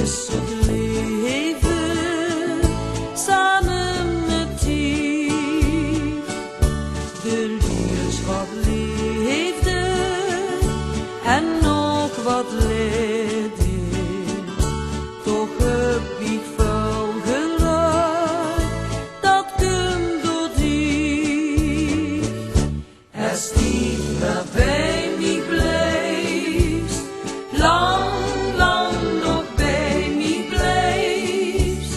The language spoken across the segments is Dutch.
is het leven samen met die. De liers wat leefde en nog wat leed is. Toch heb ik veel geluk dat komt door die. Es niet meer bij mij blijft, lang, lang nog bij mij blijft.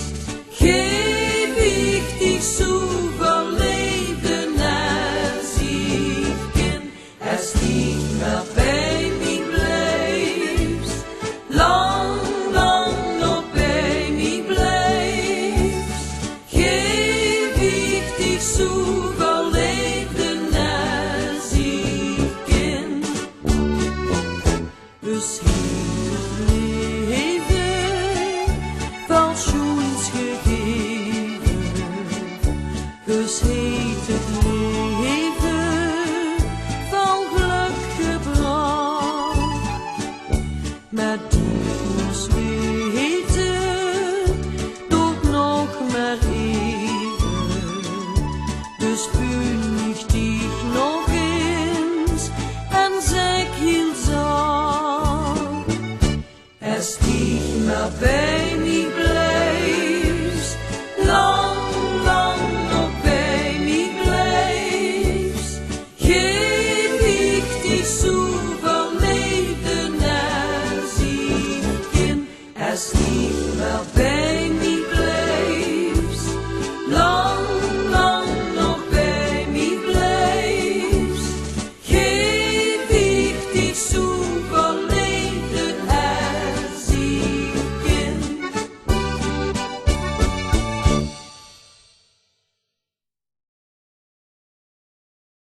Geef ik die zoveel leven en zieken. Es niet meer bij mij blijft, lang, lang nog bij mij blijft. Geef ik die zoveel leven en zieken. Dus heet het leven van Sjoens gegeven. Dus heet het leven van geluk gebracht. Maar die ons weten, doch nog maar even. Dus punig dich nog eens en zeg heel zacht. Es niet meer bij mij blijft, lang, lang nog bij mij blijft. Geef ik die zoveel leven en zieken. Es niet